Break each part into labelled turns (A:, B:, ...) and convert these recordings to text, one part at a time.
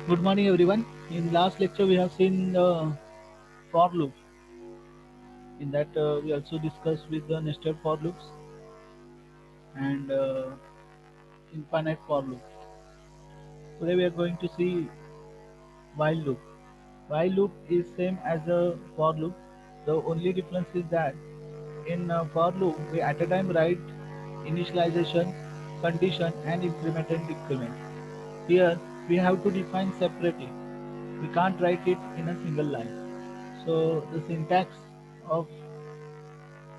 A: Good morning, everyone. In last lecture, we have seen the for loop. In that, we also discussed with the nested for loops and infinite for loop. Today, we are going to see while loop. While loop is same as a for loop. The only difference is that in for loop, we at a time write initialization, condition, and increment and decrement. Here, we have to define separately. We can't write it in a single line. So the syntax of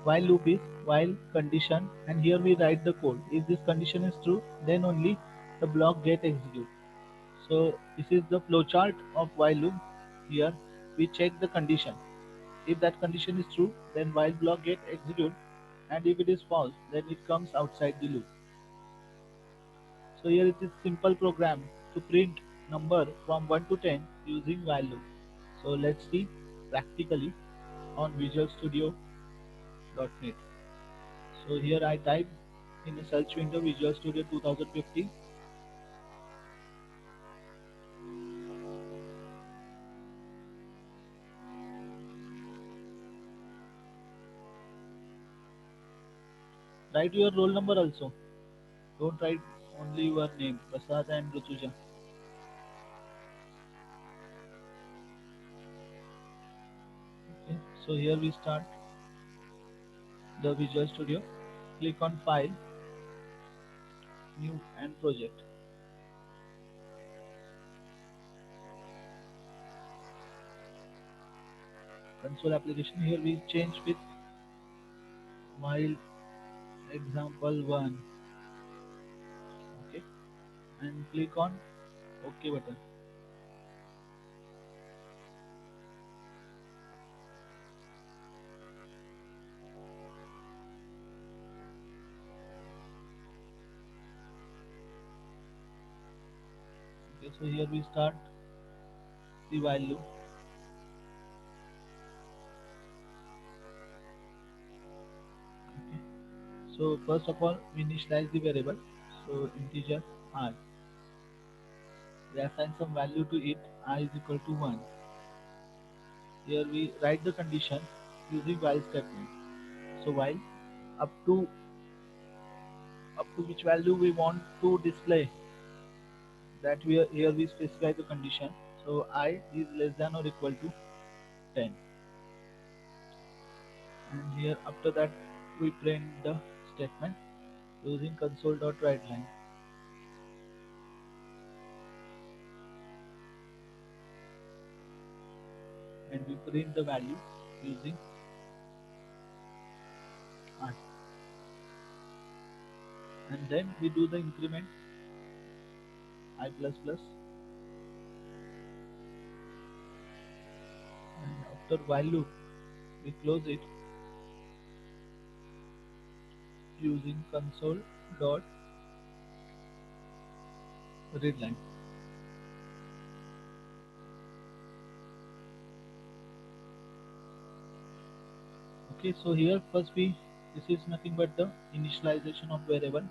A: while loop is while condition, and here we write the code. If this condition is true, then only the block get execute. So this is the flowchart of while loop. Here we check the condition. If that condition is true, then while block get execute, and if it is false, then it comes outside the loop. So here it is simple program to print number from 1 to 10 using while loop. So let's see practically on Visual Studio .NET. So here I type in the search window Visual Studio 2015. Write your roll number also. Don't write only your name, Prasad and Rutuja. Okay. So here we start the Visual Studio. Click on File, New and Project. Console application. Here we change with while example 1. Okay. And click on OK button. Okay. So here we start the while loop. Okay. So first of all, we initialize the variable. So integer I. We assign some value to it. I is equal to 1. Here we write the condition using while statement. So while up to which value we want to display, that we are, here we specify the condition. So I is less than or equal to 10, and here after that we print the statement using console.writeLine, and we print the value using I, and then we do the increment I plus plus, and after while loop we close it using console.readline. Okay, so here first we this is nothing but the initialization of variable.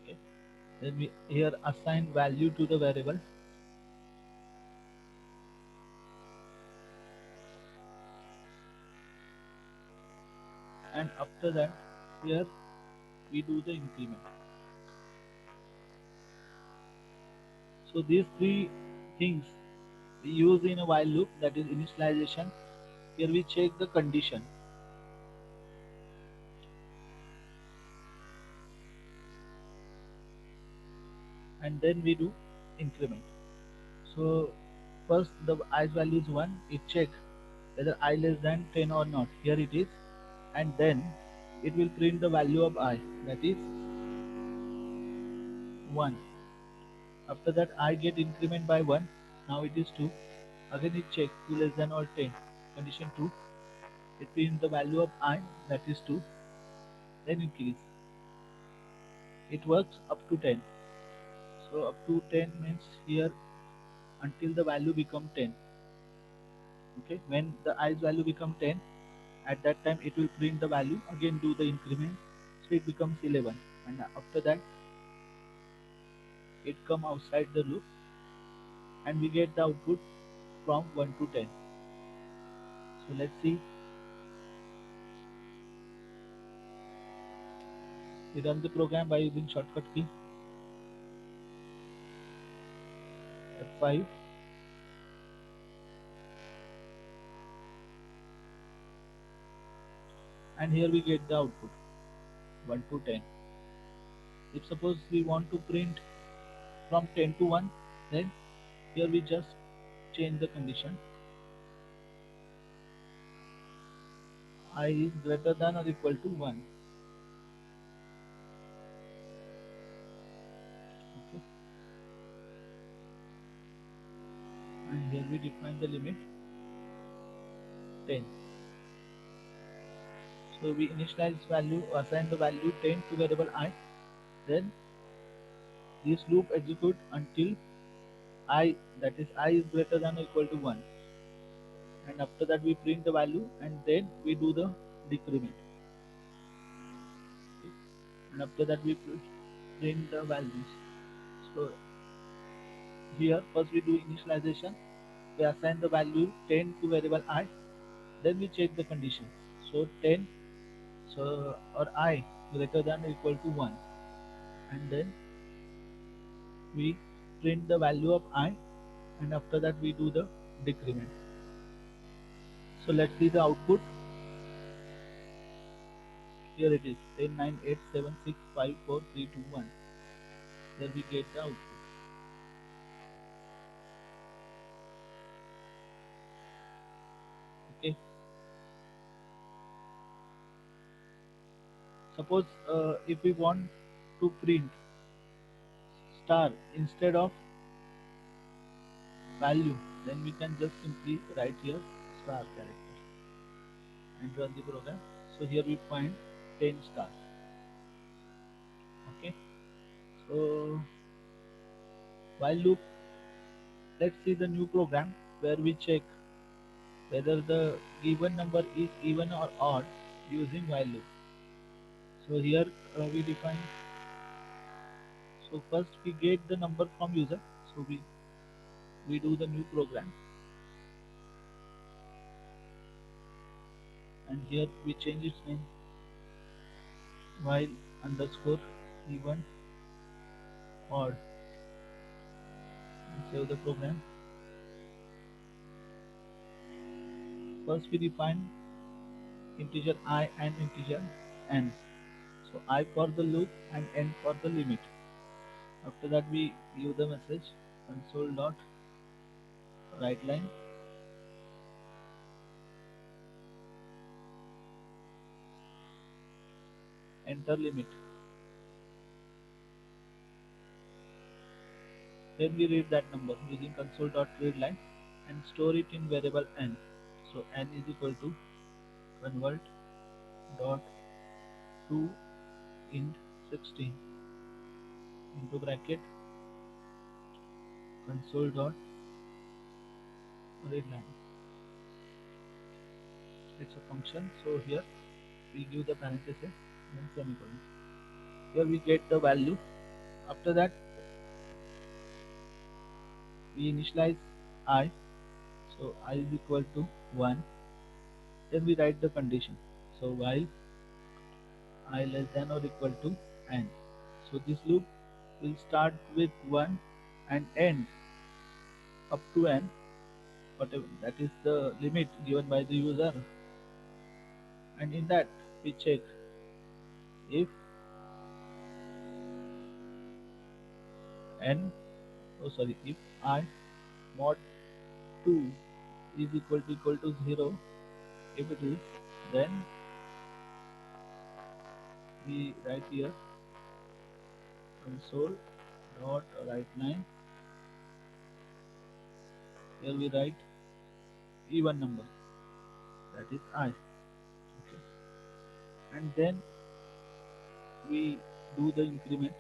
A: Okay, then we here assign value to the variable, and after that here we do the increment. So these three things we use in a while loop, that is initialization. Here we check the condition, and then we do increment. So first the i's value is 1, it check whether I less than 10 or not. Here it is, and then it will print the value of I, that is 1. After that I get increment by 1, now it is 2. Again it check 2 less than or 10, condition 2, it prints the value of I, that is 2, then increase. It works up to 10. So up to 10 means here until the value become 10. Okay, when the i's value become 10, at that time it will print the value, again do the increment, so it becomes 11, and after that it come outside the loop, and we get the output from 1 to 10. So let's see, we run the program by using shortcut key F5, and here we get the output 1 to 10. If suppose we want to print from 10 to 1, then here we just change the condition, I is greater than or equal to 1. Okay, and here we define the limit 10. So we initialize value, assign the value 10 to variable I, then this loop execute until I, that is I is greater than or equal to 1, and after that we print the value, and then we do the decrement. Okay. And after that we print the values. So here first we do initialization, we assign the value 10 to variable I, then we check the condition, so 10, so or I greater than or equal to 1, and then we print the value of I, and after that we do the decrement. So let's see the output. Here it is 10 9 8 7 6 5 4 3 2 1. There we get the output. Okay, suppose if we want to print star instead of value, then we can just simply write here star character and run the program. So here we find 10 stars. Okay, so while loop, let's see the new program where we check whether the given number is even or odd using while loop. So here we define, so first we get the number from user, so we do the new program, and here we change its name while underscore even odd, and save the program. First we define integer I and integer n, so I for the loop and n for the limit. After that we give the message console dot write line, enter limit. Then we read that number using console.readline and store it in variable n. So n is equal to convert dot to int 16 into bracket console dot readline. It's a function. So here we give the parenthesis and semicolon. Here we get the value. After that we initialize I. So I is equal to 1. Then we write the condition. So while I less than or equal to n. So this loop will start with 1 and end up to n, whatever that is the limit given by the user. And in that we check if n, oh sorry, if I mod 2 is equal to 0, if it is, then we write here console dot write line. Here we write even number, that is I. Okay. And then we do the increment.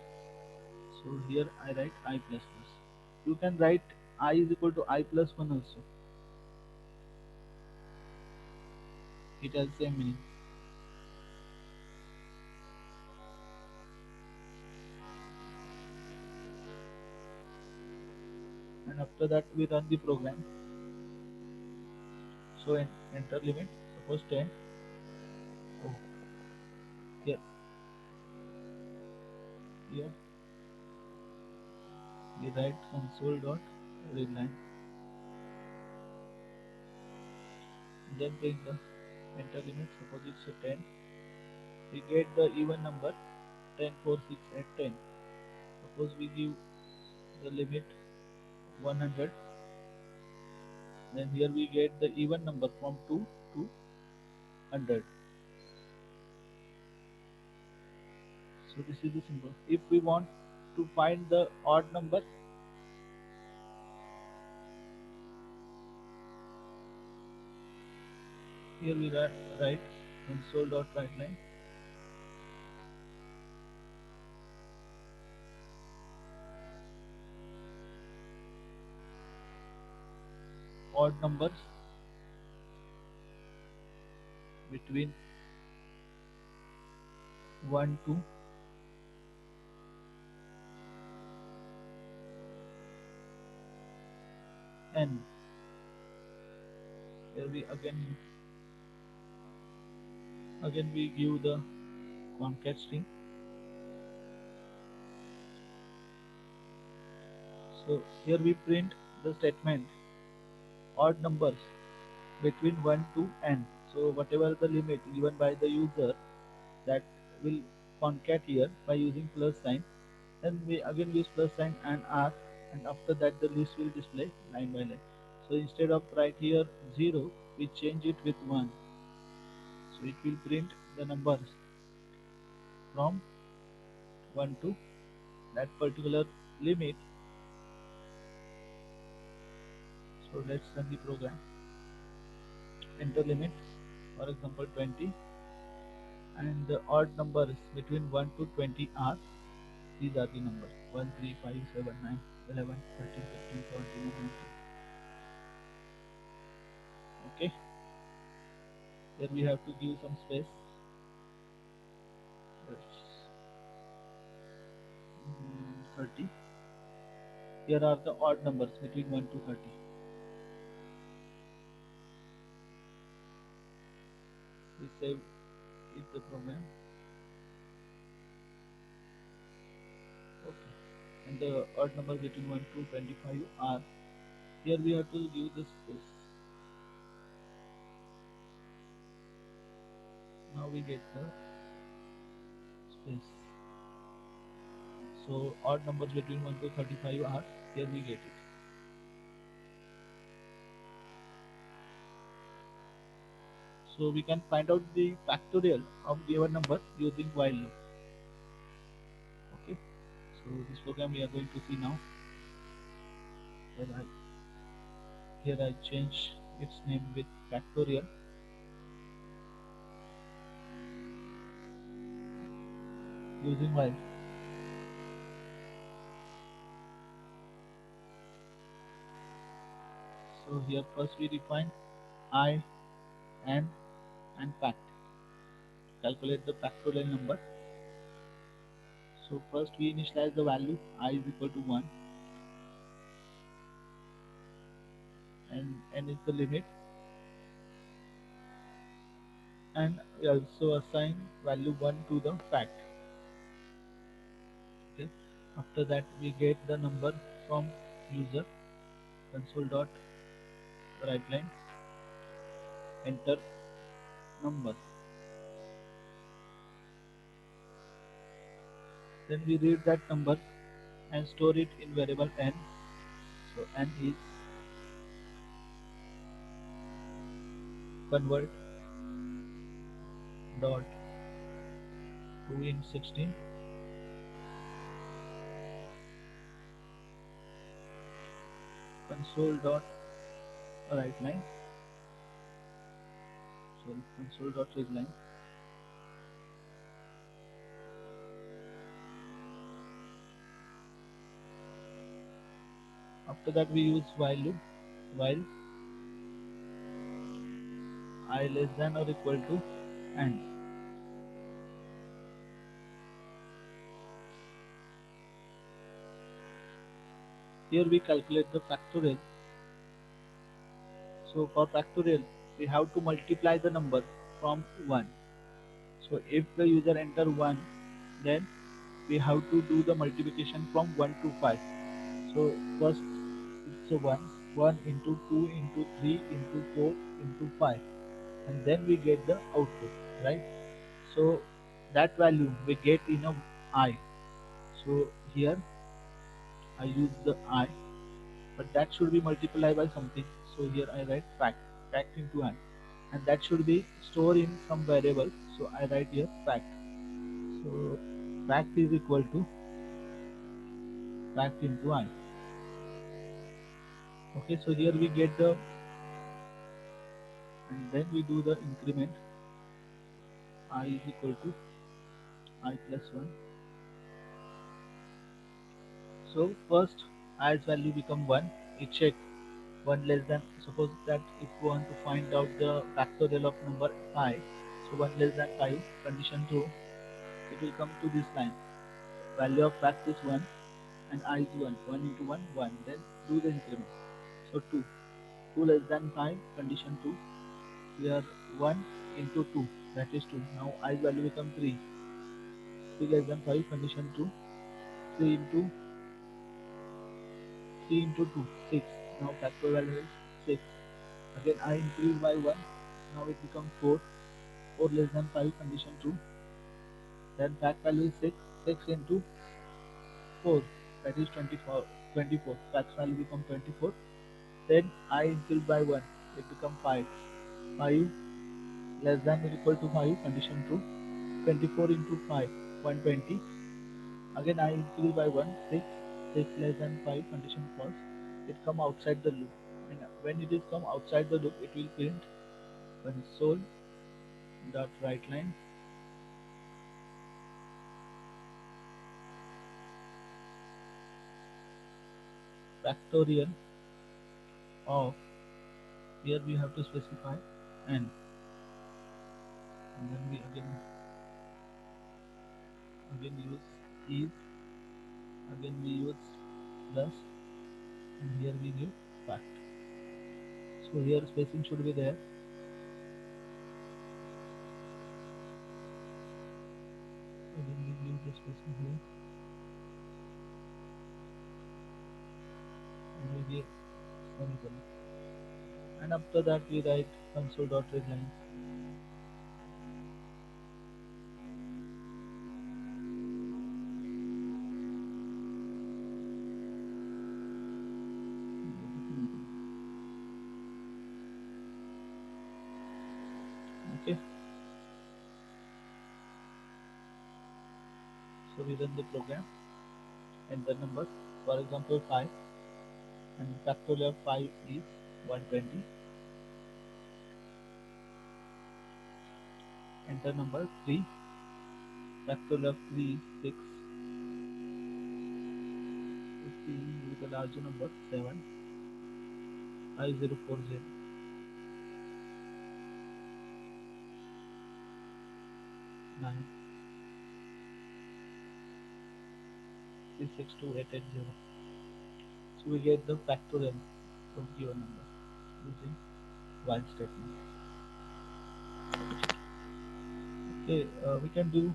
A: So here I write I plus plus. You can write I is equal to I plus 1 also. it has same meaning. And after that we run the program. So enter limit, suppose 10. Oh, here, here we write console dot readline, then bring the enter limit, suppose it's a 10. We get the even number 10, 4, 6, 8, 10. Suppose we give the limit 100, then here we get the even number from 2 to 100. So this is the symbol. If we want to find the odd number, here we write console.writeLine, odd numbers between 1 to n. Here we again we give the concat string. So here we print the statement odd numbers between 1 to n. So whatever the limit given by the user, that will concat here by using plus sign. Then we again use plus sign and r, and after that the list will display line by line. So instead of write here 0, we change it with 1. So it will print the numbers from 1 to that particular limit. So let's run the program. Enter limit, for example 20, and the odd numbers between 1 to 20 are, these are the numbers 1, 3, 5, 7, 9, 11, 13, 15, 17, and 19. Okay, here we have to give some space. Let's 30. Here are the odd numbers between 1 to 30. We save it the program. Okay, and the odd number between 1 to 25 are, here we have to give the space. Now we get the space. So odd numbers between 1 to 35 are, here we get it. So we can find out the factorial of given number using while loop. Okay. So this program we are going to see now. Here I change its name with factorial using while. So here first we define I, n, and fact. Calculate the factorial number. So first we initialize the value I is equal to 1, and n is the limit, and we also assign value 1 to the fact. Okay. After that we get the number from user, console dot write line, enter number. Then we read that number and store it in variable n. So n is convert dot to int 16, console dot write line, sorry, console dot read line. After that we use while loop, while I less than or equal to n. Here we calculate the factorial. So for factorial, we have to multiply the number from 1. So if the user enter 1, then we have to do the multiplication from 1 to 5. So first it's a 1, 1 into 2 into 3 into 4 into 5, and then we get the output, right? So that value we get in a I. So here I use the I, but that should be multiplied by something. So here I write fact into I, and that should be stored in some variable. So I write here fact. So fact is equal to fact into I. Okay, so here we get the, and then we do the increment. I is equal to I plus 1. So first i's value become 1. It check 1 less than, suppose that if we want to find out the factorial of number 5, so 1 less than 5, condition true, it will come to this line. Value of fact is 1 and I is 1. 1 into 1, 1. Then do the increment. So 2. 2 less than 5, condition 2. Here 1 into 2, that is 2. Now i's value become 3. 3 less than 5, condition 2. 3 into 3 into 2, 6. Now factorial value is 6. Again I increase by 1. Now it becomes 4. 4 less than 5, condition true. Then fact value is 6. 6 into 4, that is 24. 24. Fact value becomes 24. Then I increase by 1. It becomes 5. 5 less than or equal to 5, condition true. 24 into 5, 120. Again I increase by 1. 6. 6 less than 5, condition false. It come outside the loop. And when it is come outside the loop, it will print console dot write line factorial of, here we have to specify n, and then we again use is, again we use plus, and here we give fact. So here spacing should be there. Again we give the spacing here, and we give semicolon, and after that we write console dot read line. Okay, so we run the program, enter number, for example 5, and factorial of 5 is 120. Enter number 3, factorial of 3 is 6. 15 with a larger number 7. 5040, 9, 362880. So we get the factorial of given number using while statement. Okay, we can do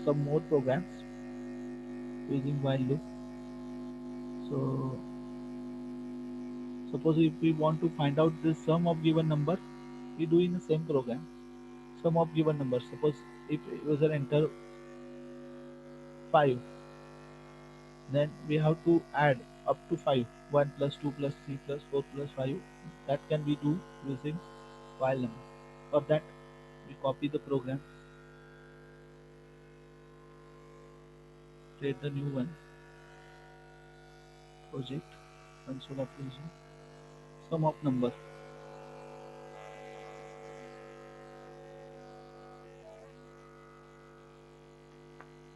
A: some more programs using while loop. So suppose if we want to find out the sum of given number, we do in the same program. Sum of given number. Suppose if user enter 5, then we have to add up to 5. 1 plus 2 plus 3 plus 4 plus 5. That can we do using while number. For that, we copy the program, create the new one, project, console application, sum of number.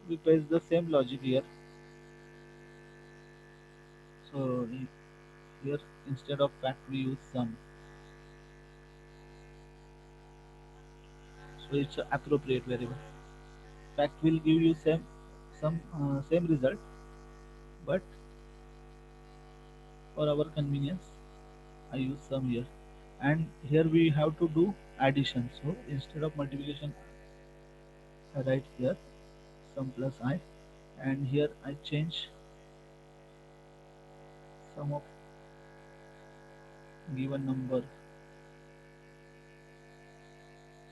A: We paste the same logic here. So here instead of fact we use sum. So it's a appropriate variable. Fact will give you same result, but for our convenience I use sum here. And here we have to do addition. So instead of multiplication I write here sum plus I, and here I change sum of given number,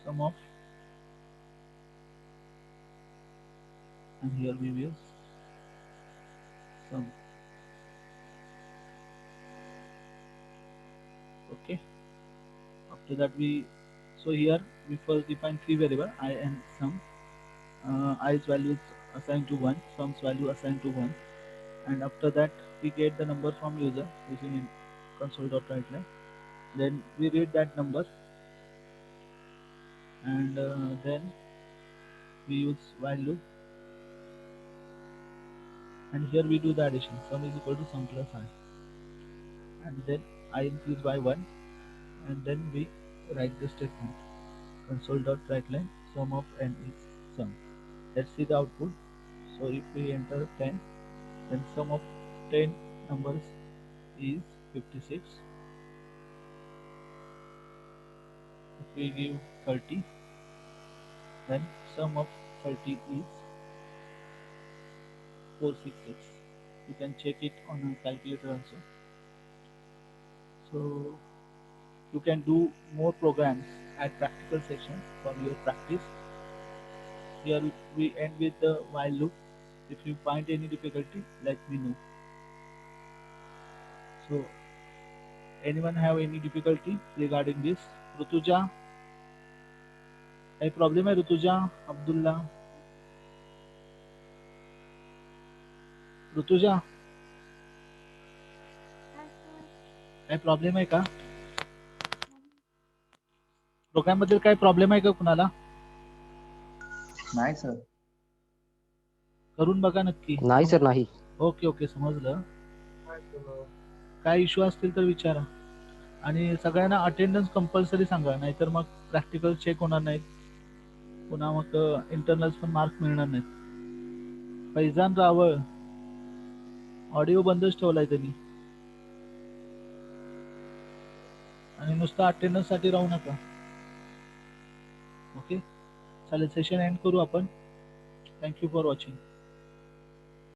A: sum of, and here we use sum. Okay. After that we, so here we first define three variable I and sum. I's value is assigned to 1, sum's value assigned to 1, and after that we get the number from user using in console.writeLine. Then we read that number, and then we use while loop, and here we do the addition. Sum is equal to sum plus I, and then I increase by 1, and then we write the statement console.writeLine sum of n is sum. Let's see the output. So if we enter 10, then sum of 10 numbers is 56. If we give 30, then sum of 30 is 466. You can check it on a calculator also. So you can do more programs at practical sections for your practice. Here we end with the while loop. If you find any difficulty, let me know. So anyone have any difficulty regarding this? Rutuja, any problem है Rutuja? Abdullah, Rutuja काय problem आहे का? Programme बद्दल काय problem आहे का कुणाला?
B: नाही सर.
A: करून बघा नक्की.
C: नाही सर नाही.
A: ओके ओके समजलं. काय इश्यू असतील तर विचारा, आणि सगळ्यांना अटेंडन्स कंपल्सरी सांगा, नाहीतर मग प्रॅक्टिकल चेक होणार नाहीत, पुन्हा मग इंटरनल्स पण मार्क मिळणार नाहीत. फैजान रावळ ऑडिओ बंदच ठेवलाय त्यांनी, आणि नुसतं अटेंडन्स साठी राहू नका. ओके चालेल, सेशन एंड करू आपण. Thank you for watching.